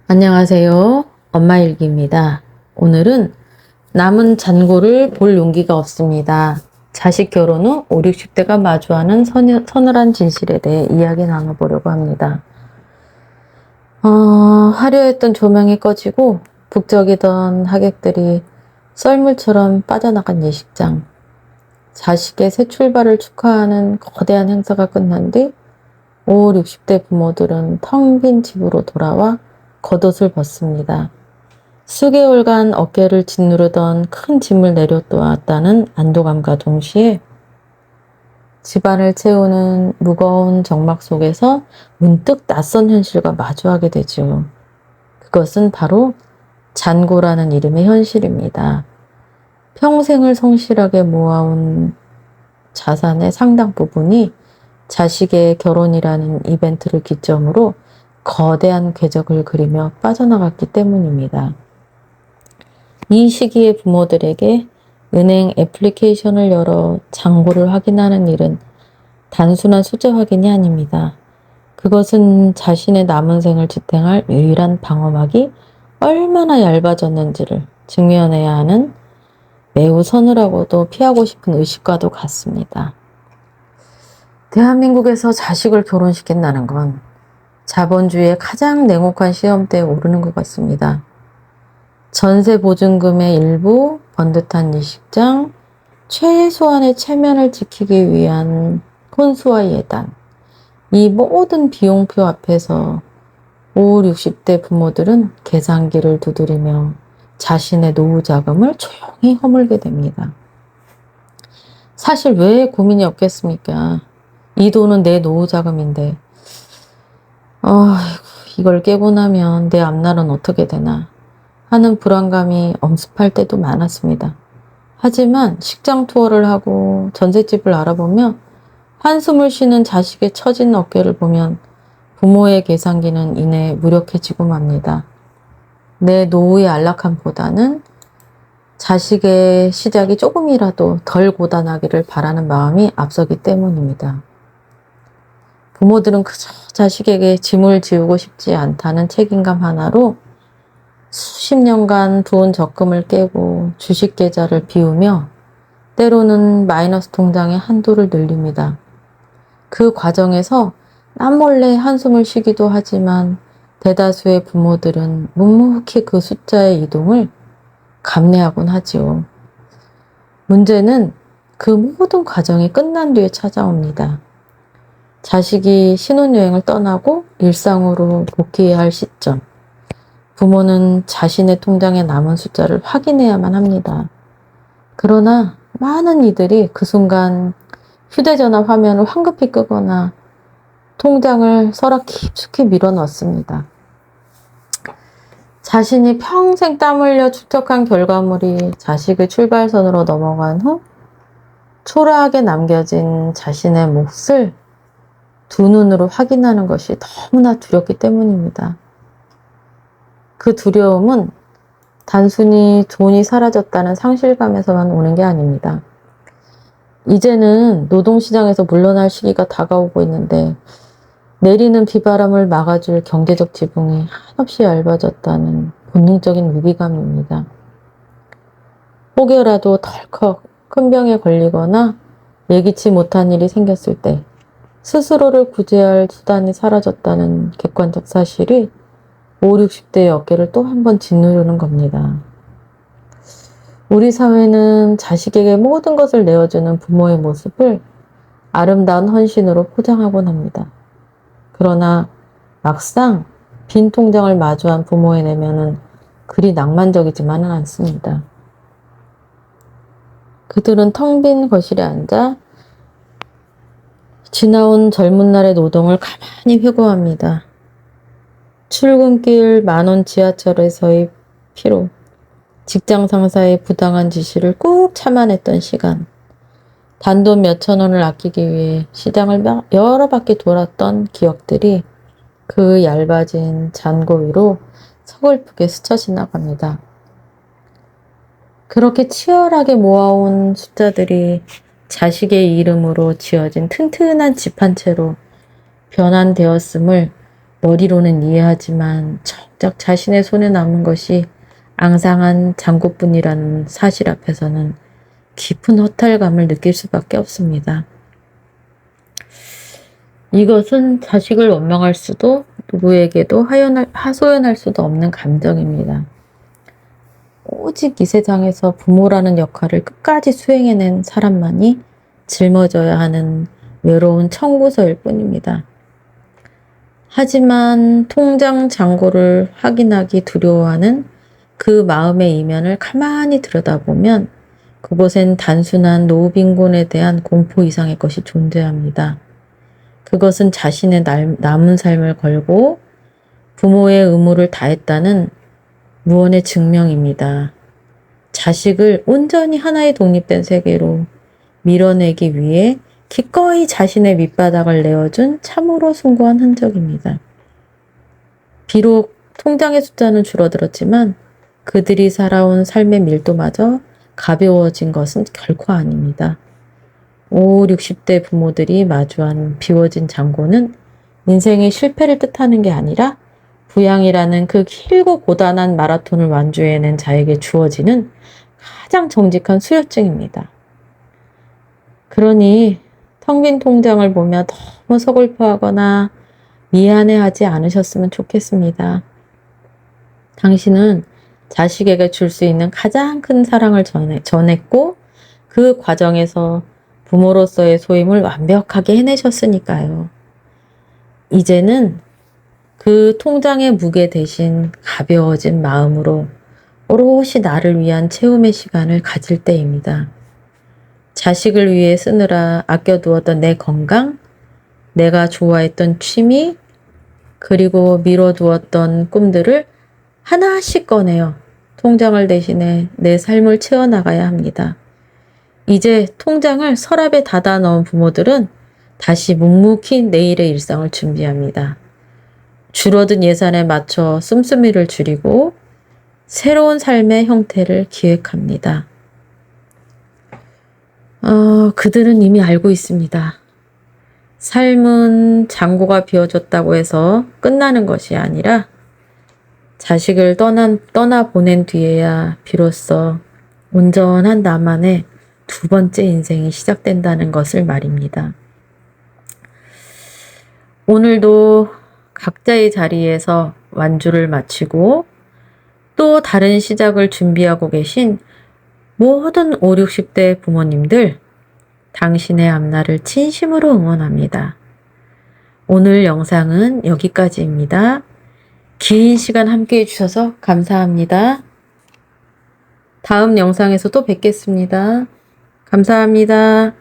안녕하세요. 엄마일기입니다. 오늘은 남은 잔고를 볼 용기가 없습니다. 자식 결혼 후 5, 60대가 마주하는 서늘한 진실에 대해 이야기 나눠보려고 합니다. 화려했던 조명이 꺼지고 북적이던 하객들이 썰물처럼 빠져나간 예식장. 자식의 새 출발을 축하하는 거대한 행사가 끝난 뒤 5, 60대 부모들은 텅 빈 집으로 돌아와 겉옷을 벗습니다. 수개월간 어깨를 짓누르던 큰 짐을 내려놓았다는 안도감과 동시에 집안을 채우는 무거운 정막 속에서 문득 낯선 현실과 마주하게 되죠. 그것은 바로 잔고라는 이름의 현실입니다. 평생을 성실하게 모아온 자산의 상당 부분이 자식의 결혼이라는 이벤트를 기점으로 거대한 궤적을 그리며 빠져나갔기 때문입니다. 이 시기에 부모들에게 은행 애플리케이션을 열어 잔고를 확인하는 일은 단순한 숫자 확인이 아닙니다. 그것은 자신의 남은 생을 지탱할 유일한 방어막이 얼마나 얇아졌는지를 증명해야 하는 매우 서늘하고도 피하고 싶은 의식과도 같습니다. 대한민국에서 자식을 결혼시킨다는 건 자본주의의 가장 냉혹한 시험대에 오르는 것 같습니다. 전세 보증금의 일부, 번듯한 예식장, 최소한의 체면을 지키기 위한 혼수와 예단, 이 모든 비용표 앞에서 5, 60대 부모들은 계산기를 두드리며 자신의 노후 자금을 조용히 허물게 됩니다. 사실 왜 고민이 없겠습니까? 이 돈은 내 노후 자금인데 이걸 깨고 나면 내 앞날은 어떻게 되나 하는 불안감이 엄습할 때도 많았습니다. 하지만 식장 투어를 하고 전셋집을 알아보며 한숨을 쉬는 자식의 처진 어깨를 보면 부모의 계산기는 이내 무력해지고 맙니다. 내 노후의 안락함보다는 자식의 시작이 조금이라도 덜 고단하기를 바라는 마음이 앞서기 때문입니다. 부모들은 그저 자식에게 짐을 지우고 싶지 않다는 책임감 하나로 수십 년간 부은 적금을 깨고 주식 계좌를 비우며 때로는 마이너스 통장의 한도를 늘립니다. 그 과정에서 남몰래 한숨을 쉬기도 하지만 대다수의 부모들은 묵묵히 그 숫자의 이동을 감내하곤 하지요. 문제는 그 모든 과정이 끝난 뒤에 찾아옵니다. 자식이 신혼여행을 떠나고 일상으로 복귀해야 할 시점. 부모는 자신의 통장에 남은 숫자를 확인해야만 합니다. 그러나 많은 이들이 그 순간 휴대전화 화면을 황급히 끄거나 통장을 서랍 깊숙이 밀어넣습니다. 자신이 평생 땀 흘려 축적한 결과물이 자식의 출발선으로 넘어간 후 초라하게 남겨진 자신의 몫을 두 눈으로 확인하는 것이 너무나 두렵기 때문입니다. 그 두려움은 단순히 돈이 사라졌다는 상실감에서만 오는 게 아닙니다. 이제는 노동시장에서 물러날 시기가 다가오고 있는데 내리는 비바람을 막아줄 경제적 지붕이 한없이 얇아졌다는 본능적인 위기감입니다. 혹여라도 덜컥 큰 병에 걸리거나 예기치 못한 일이 생겼을 때 스스로를 구제할 수단이 사라졌다는 객관적 사실이 5, 60대의 어깨를 또 한 번 짓누르는 겁니다. 우리 사회는 자식에게 모든 것을 내어주는 부모의 모습을 아름다운 헌신으로 포장하곤 합니다. 그러나 막상 빈 통장을 마주한 부모의 내면은 그리 낭만적이지만은 않습니다. 그들은 텅 빈 거실에 앉아 지나온 젊은 날의 노동을 가만히 회고합니다. 출근길 10,000원 지하철에서의 피로, 직장 상사의 부당한 지시를 꾹 참아냈던 시간, 단돈 몇천 원을 아끼기 위해 시장을 여러 바퀴 돌았던 기억들이 그 얇아진 잔고 위로 서글프게 스쳐 지나갑니다. 그렇게 치열하게 모아온 숫자들이 자식의 이름으로 지어진 튼튼한 집 한 채로 변환되었음을 머리로는 이해하지만 정작 자신의 손에 남은 것이 앙상한 잔고뿐이라는 사실 앞에서는 깊은 허탈감을 느낄 수밖에 없습니다. 이것은 자식을 원망할 수도 누구에게도 하소연할 수도 없는 감정입니다. 오직 이 세상에서 부모라는 역할을 끝까지 수행해낸 사람만이 짊어져야 하는 외로운 청구서일 뿐입니다. 하지만 통장 잔고를 확인하기 두려워하는 그 마음의 이면을 가만히 들여다보면 그곳엔 단순한 노빈곤에 대한 공포 이상의 것이 존재합니다. 그것은 자신의 남은 삶을 걸고 부모의 의무를 다했다는 무언의 증명입니다. 자식을 온전히 하나의 독립된 세계로 밀어내기 위해 기꺼이 자신의 밑바닥을 내어준 참으로 숭고한 흔적입니다. 비록 통장의 숫자는 줄어들었지만 그들이 살아온 삶의 밀도마저 가벼워진 것은 결코 아닙니다. 5, 60대 부모들이 마주한 비워진 잔고는 인생의 실패를 뜻하는 게 아니라 부양이라는 그 길고 고단한 마라톤을 완주해낸 자에게 주어지는 가장 정직한 수혈증입니다. 그러니 텅 빈 통장을 보며 너무 서글퍼하거나 미안해하지 않으셨으면 좋겠습니다. 당신은 자식에게 줄 수 있는 가장 큰 사랑을 전했고 그 과정에서 부모로서의 소임을 완벽하게 해내셨으니까요. 이제는 그 통장의 무게 대신 가벼워진 마음으로 오롯이 나를 위한 채움의 시간을 가질 때입니다. 자식을 위해 쓰느라 아껴두었던 내 건강, 내가 좋아했던 취미, 그리고 미뤄두었던 꿈들을 하나씩 꺼내어 통장을 대신해 내 삶을 채워나가야 합니다. 이제 통장을 서랍에 닫아 넣은 부모들은 다시 묵묵히 내일의 일상을 준비합니다. 줄어든 예산에 맞춰 씀씀이를 줄이고 새로운 삶의 형태를 기획합니다. 그들은 이미 알고 있습니다. 삶은 잔고가 비워졌다고 해서 끝나는 것이 아니라 자식을 떠나보낸 뒤에야 비로소 온전한 나만의 두 번째 인생이 시작된다는 것을 말입니다. 오늘도 각자의 자리에서 완주를 마치고 또 다른 시작을 준비하고 계신 모든 5, 60대 부모님들, 당신의 앞날을 진심으로 응원합니다. 오늘 영상은 여기까지입니다. 긴 시간 함께 해주셔서 감사합니다. 다음 영상에서 또 뵙겠습니다. 감사합니다.